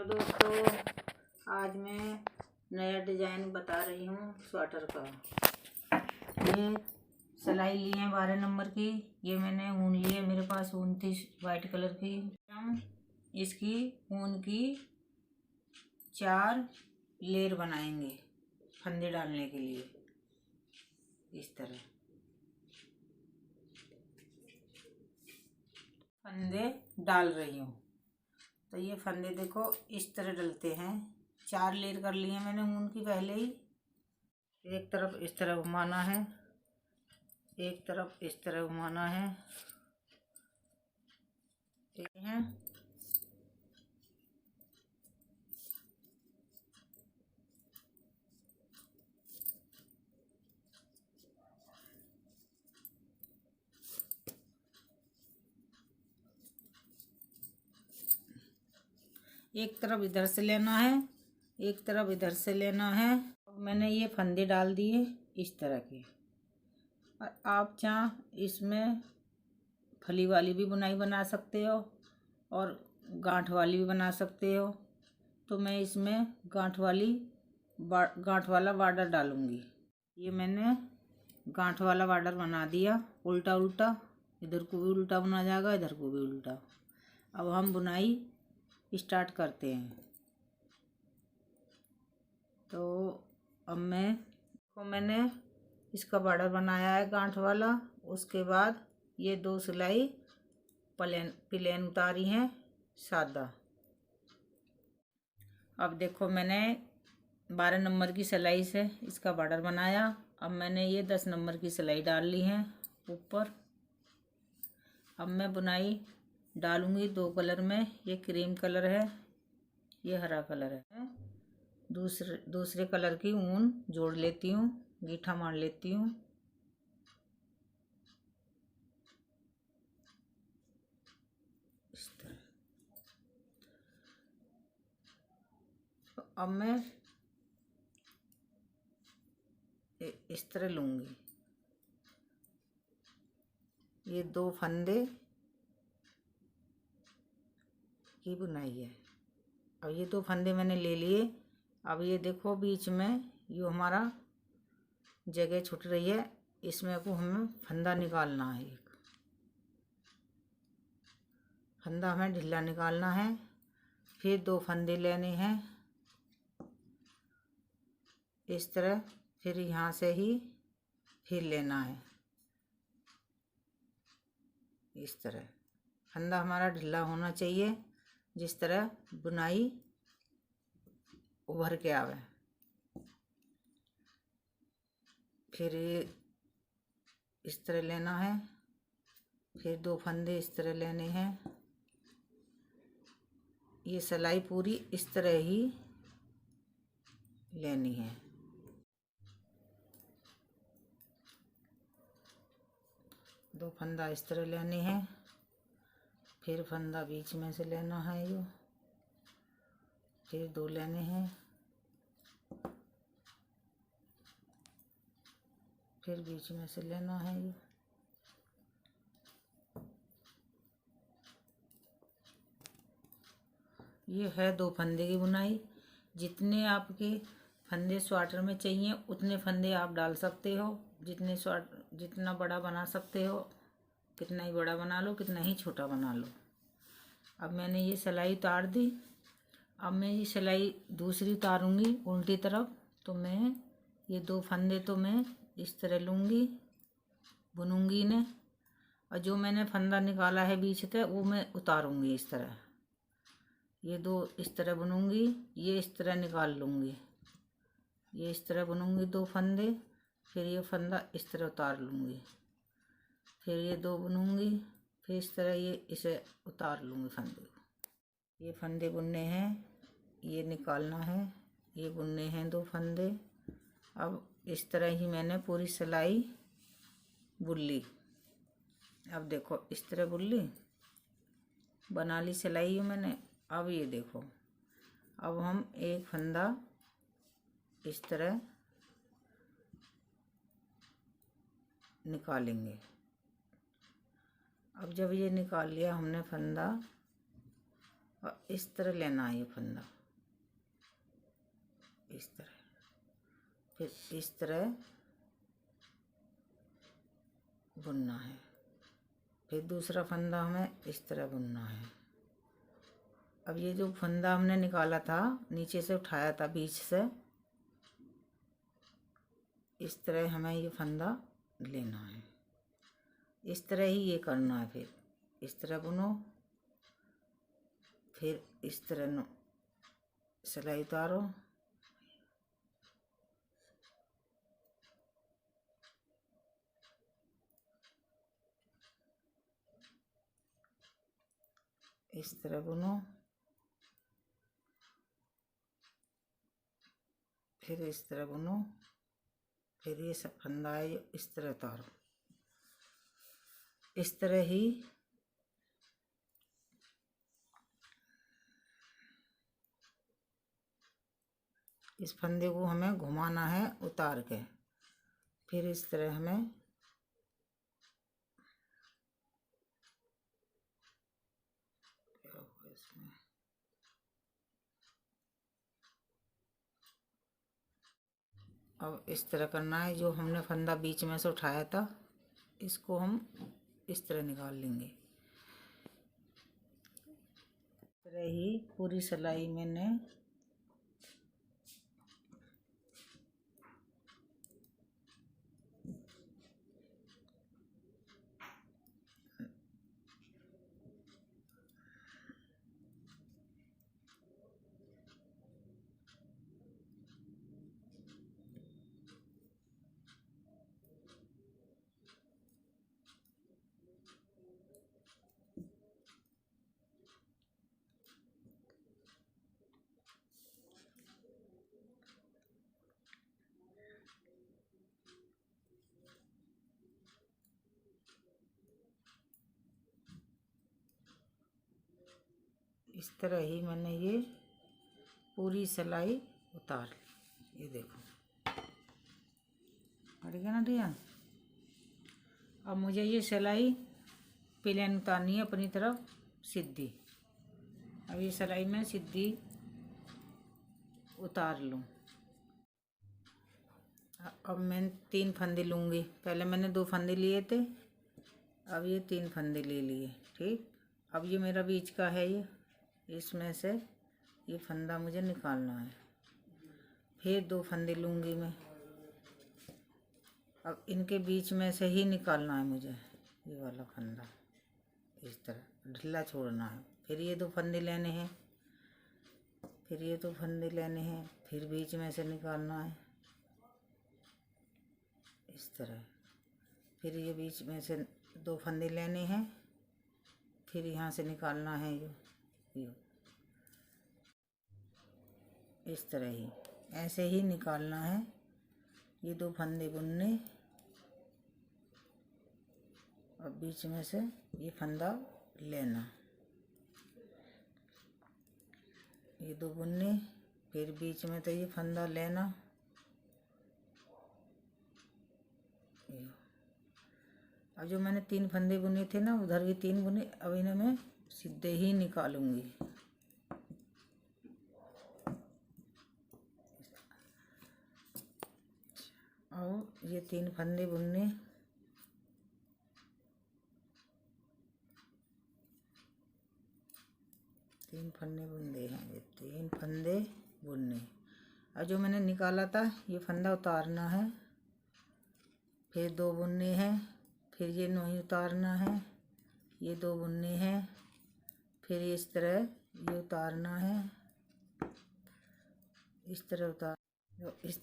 दोस्तों, आज मैं नया डिज़ाइन बता रही हूँ स्वेटर का। ये सिलाई ली है 12 नंबर की। ये मैंने ऊन ली है, मेरे पास ऊन थी वाइट कलर की। हम इसकी ऊन की 4 लेयर बनाएंगे फंदे डालने के लिए। इस तरह फंदे डाल रही हूँ। तो ये फंदे देखो इस तरह डलते हैं। 4 लेयर कर लिए मैंने ऊन की पहले ही। एक तरफ इस तरह घुमाना है, एक तरफ इस तरह घुमाना है। ठीक है, एक तरफ इधर से लेना है, एक तरफ इधर से लेना है। अब मैंने ये फंदे डाल दिए इस तरह के। और आप चाह इसमें फली वाली भी बुनाई बना सकते हो और गांठ वाली भी बना सकते हो। तो मैं इसमें गांठ वाला बॉर्डर डालूंगी। ये मैंने गांठ वाला बॉर्डर बना दिया, उल्टा उल्टा। इधर को भी उल्टा बुना जाएगा, इधर को भी उल्टा। अब हम बुनाई स्टार्ट करते हैं। तो अब मैंने इसका बॉर्डर बनाया है गांठ वाला। उसके बाद ये 2 सिलाई प्लेन उतारी हैं सादा। अब देखो मैंने 12 नंबर की सिलाई से इसका बॉर्डर बनाया। अब मैंने ये 10 नंबर की सिलाई डाल ली है ऊपर। अब मैं बुनाई डालूंगी 2 कलर में। ये क्रीम कलर है, ये हरा कलर है। दूसरे कलर की ऊन जोड़ लेती हूँ, गीठा मार लेती हूँ। इस तरह। अब मैं इस तरह लूँगी। ये 2 फंदे की बुनाई है। अब ये 2 फंदे मैंने ले लिए। अब ये देखो बीच में ये हमारा जगह छूट रही है, इसमें को हमें फंदा निकालना है। एक फंदा हमें ढीला निकालना है। फिर 2 फंदे लेने हैं इस तरह। फिर यहाँ से ही फिर लेना है इस तरह। फंदा हमारा ढीला होना चाहिए, जिस तरह बुनाई उभर के आवे। फिर इस तरह लेना है। फिर 2 फंदे इस तरह लेने हैं। ये सिलाई पूरी इस तरह ही लेनी है। दो फंदा इस तरह लेने हैं। फिर फंदा बीच में से लेना है यो। फिर 2 लेने हैं। फिर बीच में से लेना है ये। ये है 2 फंदे की बुनाई। जितने आपके फंदे स्वेटर में चाहिए उतने फंदे आप डाल सकते हो। जितना बड़ा बना सकते हो कितना ही बड़ा बना लो, कितना ही छोटा बना लो। अब मैंने ये सिलाई उतार दी। अब मैं ये सिलाई दूसरी उतारूंगी उल्टी तरफ। तो मैं ये 2 फंदे तो मैं इस तरह लूँगी, बुनूंगी इन्हें। और जो मैंने फंदा निकाला है बीच से वो मैं उतारूंगी इस तरह। ये 2 इस तरह बुनूंगी, ये इस तरह निकाल लूँगी। ये इस तरह बुनूंगी 2 फंदे। फिर ये फंदा इस तरह उतार लूँगी। फिर ये 2 बुनूंगी। फिर इस तरह ये इसे उतार लूँगी फंदे को। ये फंदे बुनने हैं, ये निकालना है। ये बुनने हैं 2 फंदे। अब इस तरह ही मैंने पूरी सिलाई बुन ली। अब देखो इस तरह बुन ली, बना ली सिलाई मैंने। अब ये देखो, अब हम एक फंदा इस तरह निकालेंगे। अब जब ये निकाल लिया हमने फंदा, और इस तरह लेना है ये फंदा, इस तरह, फिर इस तरह बुनना है, फिर दूसरा फंदा हमें इस तरह बुनना है। अब ये जो फंदा हमने निकाला था, नीचे से उठाया था बीच से, इस तरह हमें ये फंदा लेना है, इस तरह ही ये करना है। फिर इस तरह बुनो, फिर इस तरह सिलाई उतारो, इस तरह बुनो, फिर इस तरह बुनो, फिर ये सब फंदा है इस तरह उतारो। इस तरह ही इस फंदे को हमें घुमाना है उतार के, फिर इस तरह हमें इसमें अब इस तरह करना है। जो हमने फंदा बीच में से उठाया था, इसको हम इस तरह निकाल लेंगे। इस तरह ही पूरी सिलाई मैंने इस तरह ही मैंने ये पूरी सिलाई उतार ली। ये देखो पड़ गया ना डिजाइन। अब मुझे ये सिलाई प्लेन उतारनी है अपनी तरफ सीधी। अब ये सिलाई मैं सीधी उतार लूँ। अब मैं 3 फंदे लूँगी। पहले मैंने 2 फंदे लिए थे, अब ये 3 फंदे ले लिए। ठीक, अब ये मेरा बीच का है, ये इसमें से ये फंदा मुझे निकालना है। फिर 2 फंदे लूँगी मैं। अब इनके बीच में से ही निकालना है मुझे ये वाला फंदा, इस तरह ढीला छोड़ना है। फिर ये 2 फंदे लेने हैं, फिर ये 2 फंदे लेने हैं, फिर बीच में से निकालना है इस तरह। फिर ये बीच में से 2 फंदे लेने हैं, फिर यहाँ से निकालना है ये इस तरह ही, ऐसे ही निकालना है। ये 2 फंदे बुनने और बीच में से ये फंदा लेना, ये 2 बुनने, फिर बीच में तो ये फंदा लेना। अब जो मैंने 3 फंदे बुने थे ना, उधर भी 3 बुने। अब इन्हें मैं सीधे ही निकालूंगी। और ये 3 फंदे बुनने, तीन फंदे बुनने हैं, ये 3 फंदे बुनने। अब जो मैंने निकाला था ये फंदा उतारना है, फिर 2 बुनने हैं, फिर ये नहीं उतारना है, ये 2 बुनने हैं, फिर इस तरह ये उतारना है, इस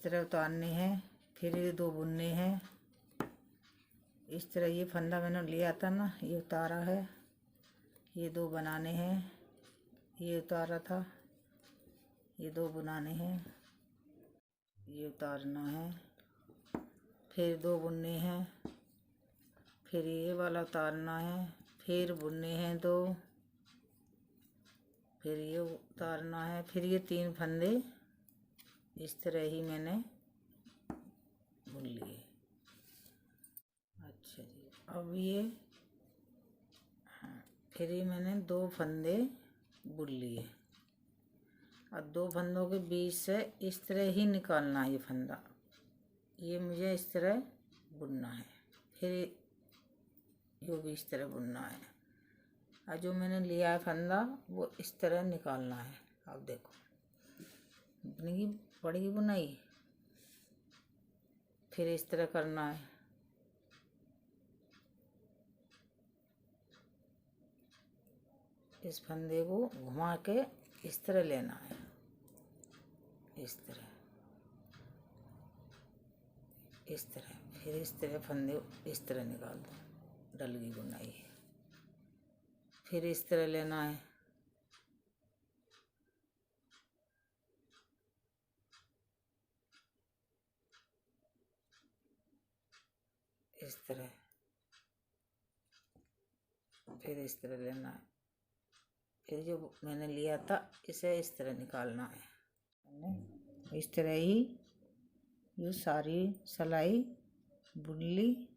तरह उतारने हैं, फिर ये 2 बुनने हैं। इस तरह ये फंदा मैंने लिया था ना, ये उतारा है, ये 2 बनाने हैं, ये उतारा था, ये 2 बनाने हैं, ये उतारना है, फिर 2 बुनने हैं, फिर ये वाला उतारना है, फिर बुनने हैं 2, फिर ये उतारना है, फिर ये 3 फंदे इस तरह ही मैंने बुन लिए। अच्छा जी, अब ये फिर ये मैंने 2 फंदे बुन लिए। और 2 फंदों के बीच से इस तरह ही निकालना है ये फंदा, ये मुझे इस तरह बुनना है। फिर ये भी इस तरह बुनना है। और जो मैंने लिया है फंदा वो इस तरह निकालना है। अब देखो बनेगी पड़ेगी बुनाई। फिर इस तरह करना है। इस फंदे को घुमा के इस तरह लेना है, इस तरह, इस तरह। फिर इस तरह फंदे इस तरह निकाल दो, डल गई बुनाई। फिर इस तरह लेना है, इस तरह। फिर इस तरह लेना है। फिर जो मैंने लिया था इसे इस तरह निकालना है। मैंने इस तरह ही ये सारी सिलाई बुन ली।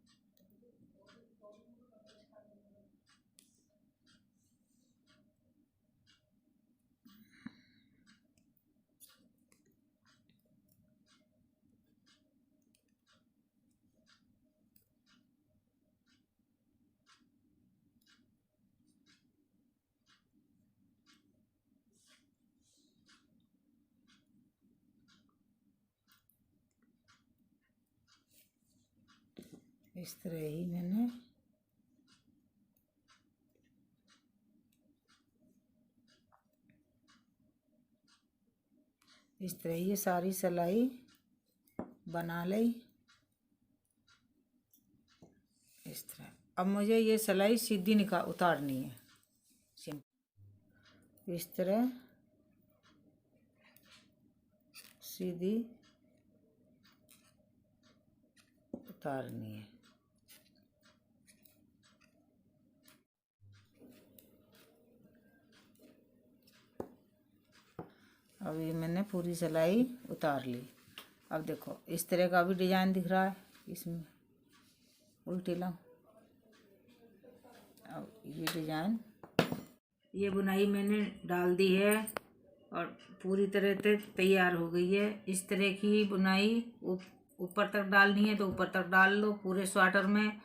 इस तरह ही मैंने इस तरह ये सारी सिलाई बना ली, इस तरह। अब मुझे ये सिलाई सीधी उतारनी है, इस तरह सीधी उतारनी है। अब ये मैंने पूरी सिलाई उतार ली। अब देखो इस तरह का भी डिजाइन दिख रहा है इसमें, उल्टी लाओ। अब ये डिजाइन, ये बुनाई मैंने डाल दी है और पूरी तरह से तैयार हो गई है। इस तरह की बुनाई ऊपर तक डालनी है तो ऊपर तक डाल लो पूरे स्वेटर में।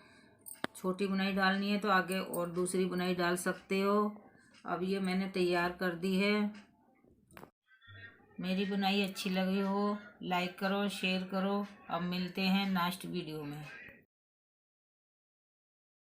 छोटी बुनाई डालनी है तो आगे और दूसरी बुनाई डाल सकते हो। अब ये मैंने तैयार कर दी है। मेरी बुनाई अच्छी लगी हो लाइक करो, शेयर करो। अब मिलते हैं नेक्स्ट वीडियो में।